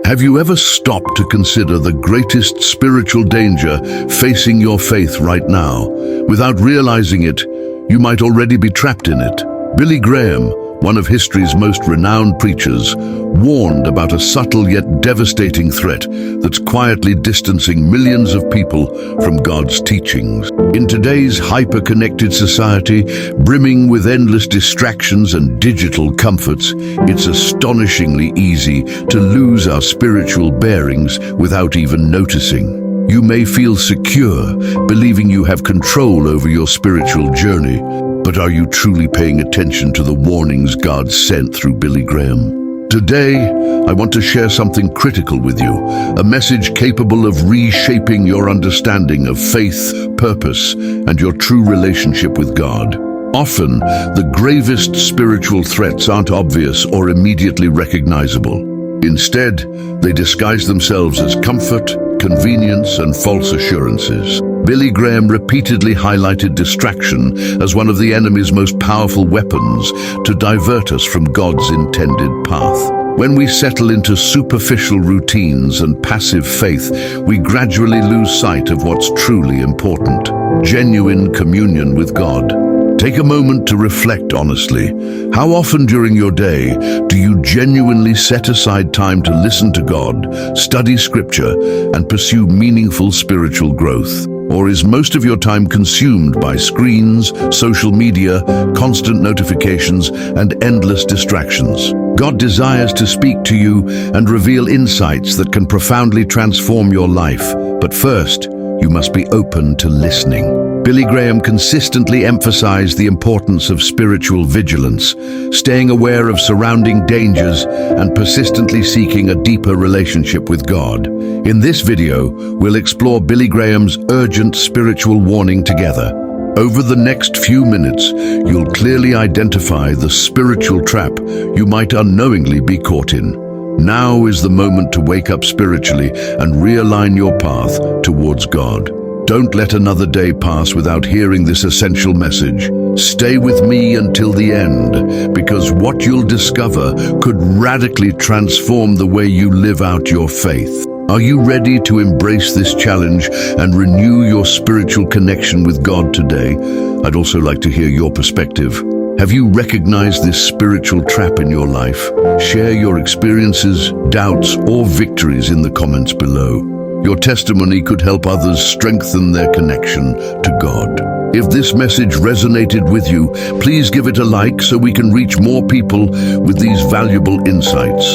Have you ever stopped to consider the greatest spiritual danger facing your faith right now? Without realizing it, you might already be trapped in it. Billy Graham, one of history's most renowned preachers, warned about a subtle yet devastating threat that's quietly distancing millions of people from God's teachings. In today's hyper-connected society, brimming with endless distractions and digital comforts, it's astonishingly easy to lose our spiritual bearings without even noticing. You may feel secure, believing you have control over your spiritual journey, but are you truly paying attention to the warnings God sent through Billy Graham? Today, I want to share something critical with you, a message capable of reshaping your understanding of faith, purpose, and your true relationship with God. Often, the gravest spiritual threats aren't obvious or immediately recognizable. Instead, they disguise themselves as comfort, convenience, and false assurances. Billy Graham repeatedly highlighted distraction as one of the enemy's most powerful weapons to divert us from God's intended path. When we settle into superficial routines and passive faith, we gradually lose sight of what's truly important: genuine communion with God. Take a moment to reflect honestly. How often during your day do you genuinely set aside time to listen to God, study Scripture, and pursue meaningful spiritual growth? Or is most of your time consumed by screens, social media, constant notifications, and endless distractions? God desires to speak to you and reveal insights that can profoundly transform your life. But first, you must be open to listening. Billy Graham consistently emphasized the importance of spiritual vigilance, staying aware of surrounding dangers and persistently seeking a deeper relationship with God. In this video, we'll explore Billy Graham's urgent spiritual warning together. Over the next few minutes, you'll clearly identify the spiritual trap you might unknowingly be caught in. Now is the moment to wake up spiritually and realign your path towards God. Don't let another day pass without hearing this essential message. Stay with me until the end, because what you'll discover could radically transform the way you live out your faith. Are you ready to embrace this challenge and renew your spiritual connection with God today? I'd also like to hear your perspective. Have you recognized this spiritual trap in your life? Share your experiences, doubts, or victories in the comments below. Your testimony could help others strengthen their connection to God. If this message resonated with you, please give it a like so we can reach more people with these valuable insights.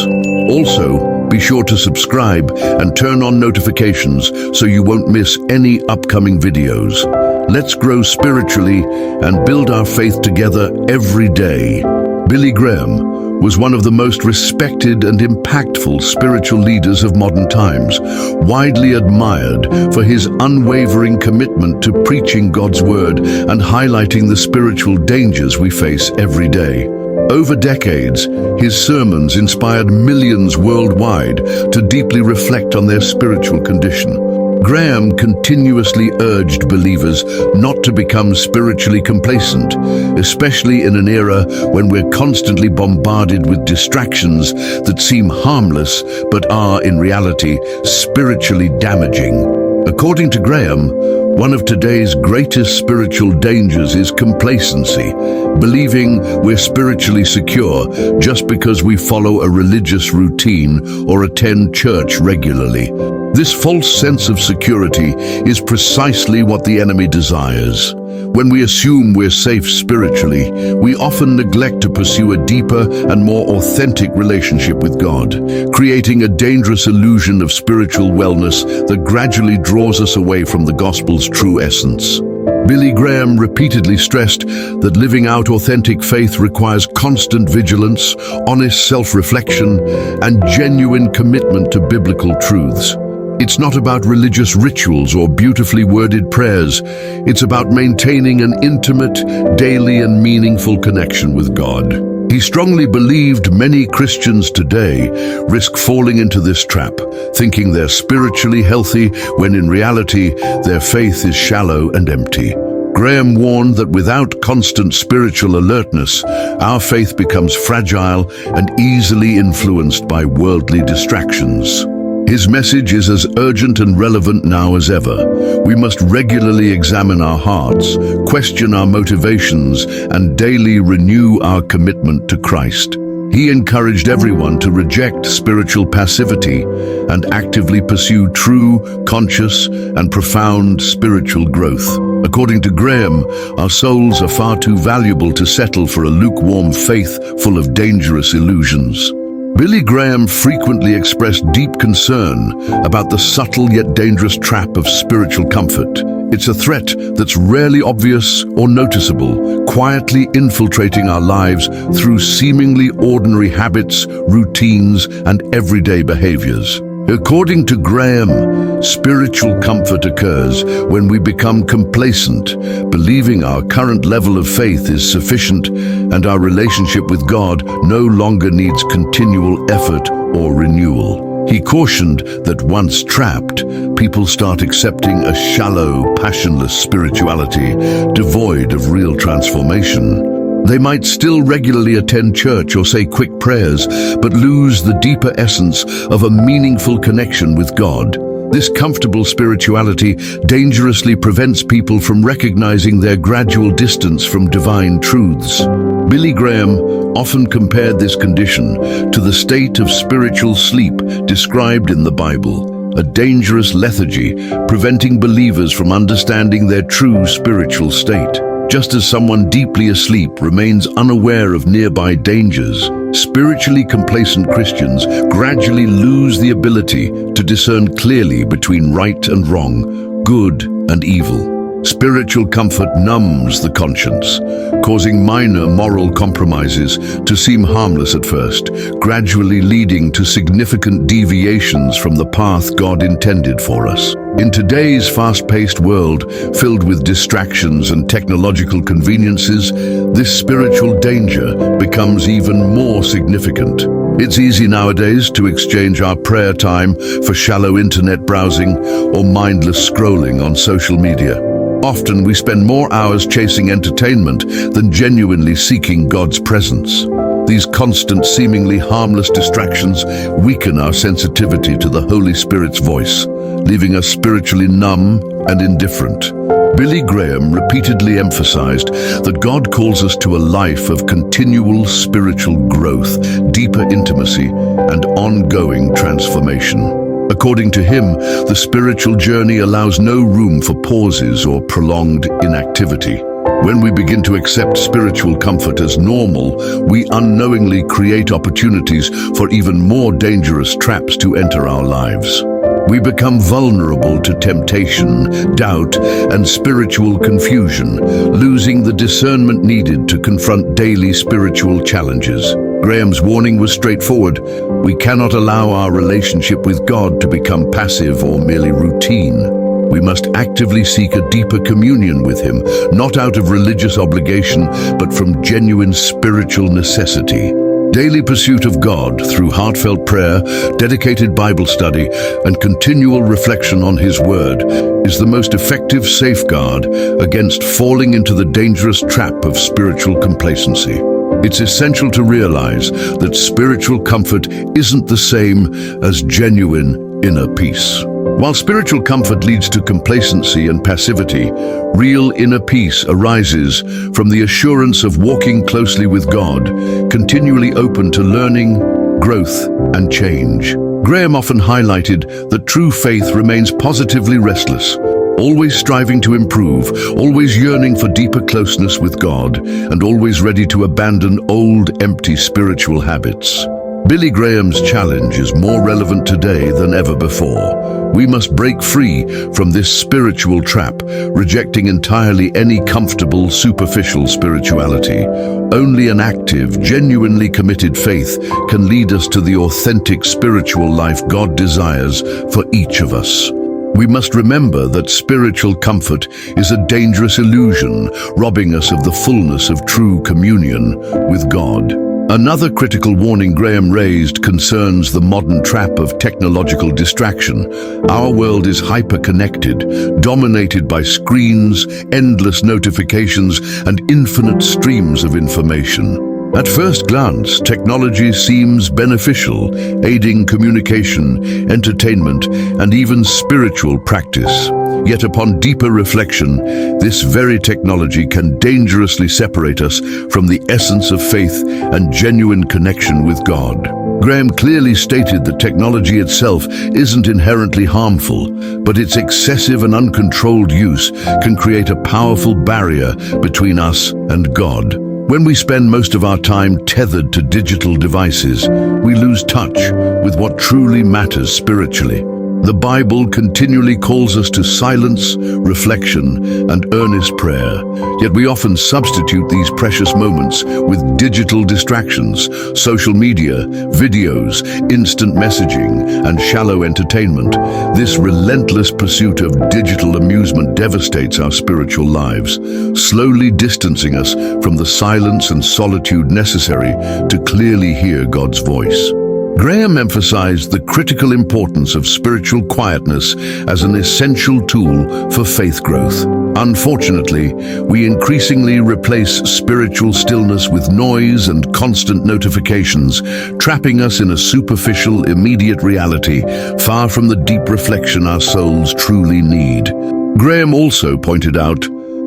Also, be sure to subscribe and turn on notifications so you won't miss any upcoming videos. Let's grow spiritually and build our faith together every day. Billy Graham was one of the most respected and impactful spiritual leaders of modern times, widely admired for his unwavering commitment to preaching God's word and highlighting the spiritual dangers we face every day. Over decades, his sermons inspired millions worldwide to deeply reflect on their spiritual condition. Graham continuously urged believers not to become spiritually complacent, especially in an era when we're constantly bombarded with distractions that seem harmless but are, in reality, spiritually damaging. According to Graham, one of today's greatest spiritual dangers is complacency, believing we're spiritually secure just because we follow a religious routine or attend church regularly. This false sense of security is precisely what the enemy desires. When we assume we're safe spiritually, we often neglect to pursue a deeper and more authentic relationship with God, creating a dangerous illusion of spiritual wellness that gradually draws us away from the gospel's true essence. Billy Graham repeatedly stressed that living out authentic faith requires constant vigilance, honest self-reflection, and genuine commitment to biblical truths. It's not about religious rituals or beautifully worded prayers. It's about maintaining an intimate, daily, and meaningful connection with God. He strongly believed many Christians today risk falling into this trap, thinking they're spiritually healthy when in reality their faith is shallow and empty. Graham warned that without constant spiritual alertness, our faith becomes fragile and easily influenced by worldly distractions. His message is as urgent and relevant now as ever. We must regularly examine our hearts, question our motivations, and daily renew our commitment to Christ. He encouraged everyone to reject spiritual passivity and actively pursue true, conscious, and profound spiritual growth. According to Graham, our souls are far too valuable to settle for a lukewarm faith full of dangerous illusions. Billy Graham frequently expressed deep concern about the subtle yet dangerous trap of spiritual comfort. It's a threat that's rarely obvious or noticeable, quietly infiltrating our lives through seemingly ordinary habits, routines, and everyday behaviors. According to Graham, spiritual comfort occurs when we become complacent, believing our current level of faith is sufficient and our relationship with God no longer needs continual effort or renewal. He cautioned that once trapped, people start accepting a shallow, passionless spirituality devoid of real transformation. They might still regularly attend church or say quick prayers, but lose the deeper essence of a meaningful connection with God. This comfortable spirituality dangerously prevents people from recognizing their gradual distance from divine truths. Billy Graham often compared this condition to the state of spiritual sleep described in the Bible, a dangerous lethargy preventing believers from understanding their true spiritual state. Just as someone deeply asleep remains unaware of nearby dangers, spiritually complacent Christians gradually lose the ability to discern clearly between right and wrong, good and evil. Spiritual comfort numbs the conscience, causing minor moral compromises to seem harmless at first, gradually leading to significant deviations from the path God intended for us. In today's fast-paced world, filled with distractions and technological conveniences, this spiritual danger becomes even more significant. It's easy nowadays to exchange our prayer time for shallow internet browsing or mindless scrolling on social media. Often we spend more hours chasing entertainment than genuinely seeking God's presence. These constant, seemingly harmless distractions weaken our sensitivity to the Holy Spirit's voice, leaving us spiritually numb and indifferent. Billy Graham repeatedly emphasized that God calls us to a life of continual spiritual growth, deeper intimacy, and ongoing transformation. According to him, the spiritual journey allows no room for pauses or prolonged inactivity. When we begin to accept spiritual comfort as normal, we unknowingly create opportunities for even more dangerous traps to enter our lives. We become vulnerable to temptation, doubt, and spiritual confusion, losing the discernment needed to confront daily spiritual challenges. Graham's warning was straightforward. We cannot allow our relationship with God to become passive or merely routine. We must actively seek a deeper communion with Him, not out of religious obligation, but from genuine spiritual necessity. Daily pursuit of God through heartfelt prayer, dedicated Bible study, and continual reflection on His Word is the most effective safeguard against falling into the dangerous trap of spiritual complacency. It's essential to realize that spiritual comfort isn't the same as genuine inner peace. While spiritual comfort leads to complacency and passivity, real inner peace arises from the assurance of walking closely with God, continually open to learning, growth, and change. Graham often highlighted that true faith remains positively restless, always striving to improve, always yearning for deeper closeness with God, and always ready to abandon old, empty spiritual habits. Billy Graham's challenge is more relevant today than ever before. We must break free from this spiritual trap, rejecting entirely any comfortable, superficial spirituality. Only an active, genuinely committed faith can lead us to the authentic spiritual life God desires for each of us. We must remember that spiritual comfort is a dangerous illusion, robbing us of the fullness of true communion with God. Another critical warning Graham raised concerns the modern trap of technological distraction. Our world is hyper-connected, dominated by screens, endless notifications, and infinite streams of information. At first glance, technology seems beneficial, aiding communication, entertainment, and even spiritual practice. Yet upon deeper reflection, this very technology can dangerously separate us from the essence of faith and genuine connection with God. Graham clearly stated that technology itself isn't inherently harmful, but its excessive and uncontrolled use can create a powerful barrier between us and God. When we spend most of our time tethered to digital devices, we lose touch with what truly matters spiritually. The Bible continually calls us to silence, reflection, and earnest prayer, yet we often substitute these precious moments with digital distractions, social media, videos, instant messaging, and shallow entertainment. This relentless pursuit of digital amusement devastates our spiritual lives, slowly distancing us from the silence and solitude necessary to clearly hear God's voice. Graham emphasized the critical importance of spiritual quietness as an essential tool for faith growth. Unfortunately, we increasingly replace spiritual stillness with noise and constant notifications, trapping us in a superficial, immediate reality, far from the deep reflection our souls truly need. Graham also pointed out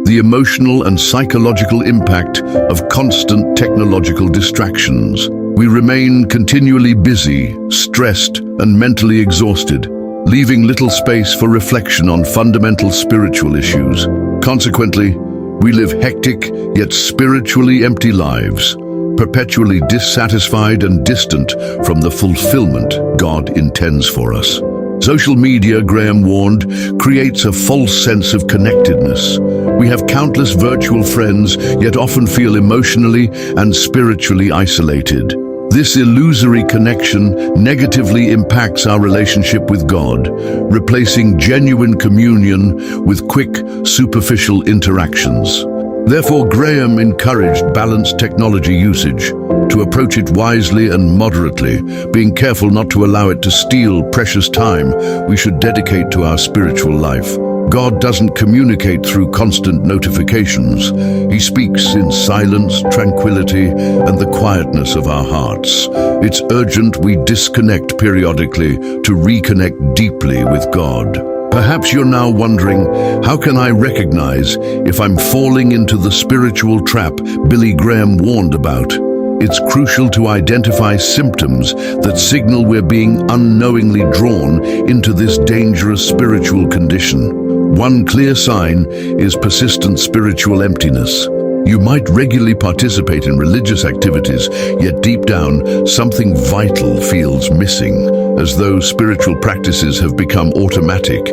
the emotional and psychological impact of constant technological distractions. We remain continually busy, stressed, and mentally exhausted, leaving little space for reflection on fundamental spiritual issues. Consequently, we live hectic yet spiritually empty lives, perpetually dissatisfied and distant from the fulfillment God intends for us. Social media, Graham warned, creates a false sense of connectedness. We have countless virtual friends, yet often feel emotionally and spiritually isolated. This illusory connection negatively impacts our relationship with God, replacing genuine communion with quick, superficial interactions. Therefore, Graham encouraged balanced technology usage, to approach it wisely and moderately, being careful not to allow it to steal precious time we should dedicate to our spiritual life. God doesn't communicate through constant notifications. He speaks in silence, tranquility, and the quietness of our hearts. It's urgent we disconnect periodically to reconnect deeply with God. Perhaps you're now wondering, how can I recognize if I'm falling into the spiritual trap Billy Graham warned about? It's crucial to identify symptoms that signal we're being unknowingly drawn into this dangerous spiritual condition. One clear sign is persistent spiritual emptiness. You might regularly participate in religious activities, yet deep down, something vital feels missing, as though spiritual practices have become automatic,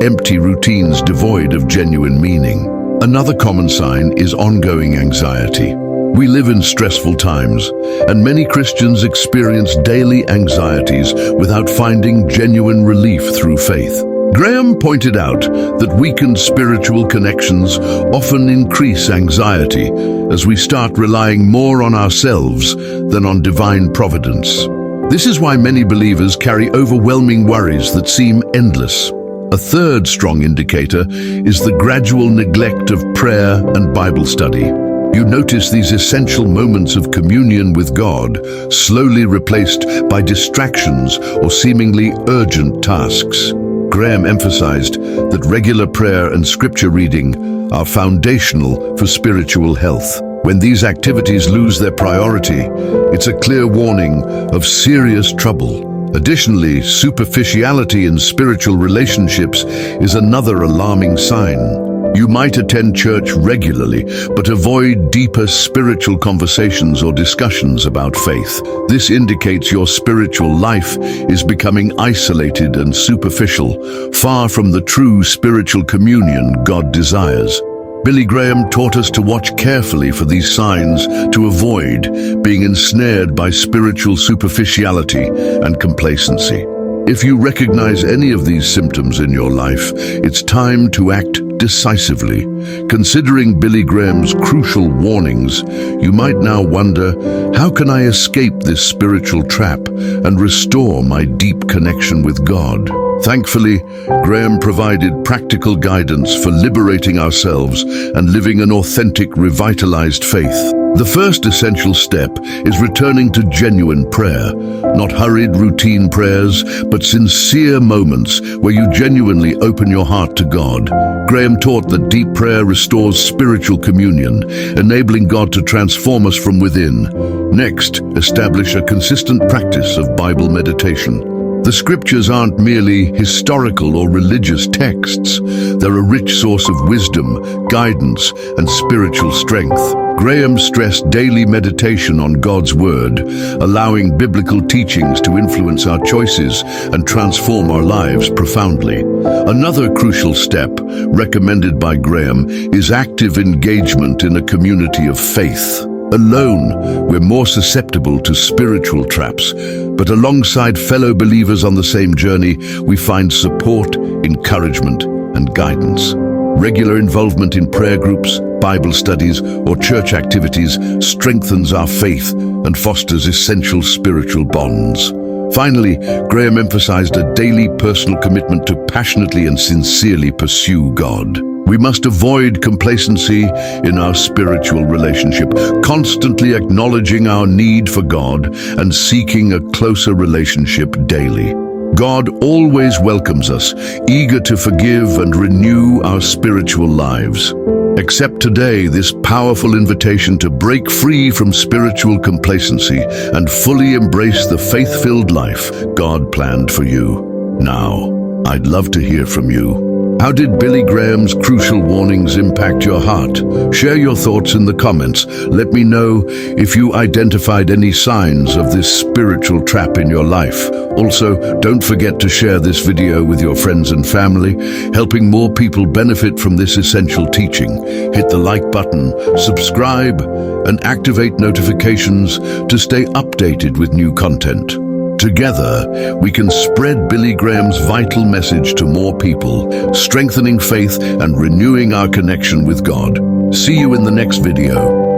empty routines devoid of genuine meaning. Another common sign is ongoing anxiety. We live in stressful times, and many Christians experience daily anxieties without finding genuine relief through faith. Graham pointed out that weakened spiritual connections often increase anxiety as we start relying more on ourselves than on divine providence. This is why many believers carry overwhelming worries that seem endless. A third strong indicator is the gradual neglect of prayer and Bible study. You notice these essential moments of communion with God slowly replaced by distractions or seemingly urgent tasks. Graham emphasized that regular prayer and scripture reading are foundational for spiritual health. When these activities lose their priority, it's a clear warning of serious trouble. Additionally, superficiality in spiritual relationships is another alarming sign. You might attend church regularly, but avoid deeper spiritual conversations or discussions about faith. This indicates your spiritual life is becoming isolated and superficial, far from the true spiritual communion God desires. Billy Graham taught us to watch carefully for these signs to avoid being ensnared by spiritual superficiality and complacency. If you recognize any of these symptoms in your life, it's time to act decisively. Considering Billy Graham's crucial warnings, you might now wonder, how can I escape this spiritual trap and restore my deep connection with God? Thankfully, Graham provided practical guidance for liberating ourselves and living an authentic, revitalized faith. The first essential step is returning to genuine prayer, not hurried routine prayers, but sincere moments where you genuinely open your heart to God. Graham taught that deep prayer restores spiritual communion, enabling God to transform us from within. Next, establish a consistent practice of Bible meditation. The scriptures aren't merely historical or religious texts. They're a rich source of wisdom, guidance, and spiritual strength. Graham stressed daily meditation on God's Word, allowing biblical teachings to influence our choices and transform our lives profoundly. Another crucial step, recommended by Graham, is active engagement in a community of faith. Alone, we're more susceptible to spiritual traps, but alongside fellow believers on the same journey, we find support, encouragement, and guidance. Regular involvement in prayer groups, Bible studies, or church activities strengthens our faith and fosters essential spiritual bonds. Finally, Graham emphasized a daily personal commitment to passionately and sincerely pursue God. We must avoid complacency in our spiritual relationship, constantly acknowledging our need for God and seeking a closer relationship daily. God always welcomes us, eager to forgive and renew our spiritual lives. Accept today this powerful invitation to break free from spiritual complacency and fully embrace the faith-filled life God planned for you. Now, I'd love to hear from you. How did Billy Graham's crucial warnings impact your heart? Share your thoughts in the comments. Let me know if you identified any signs of this spiritual trap in your life. Also, don't forget to share this video with your friends and family, helping more people benefit from this essential teaching. Hit the like button, subscribe, and activate notifications to stay updated with new content. Together, we can spread Billy Graham's vital message to more people, strengthening faith and renewing our connection with God. See you in the next video.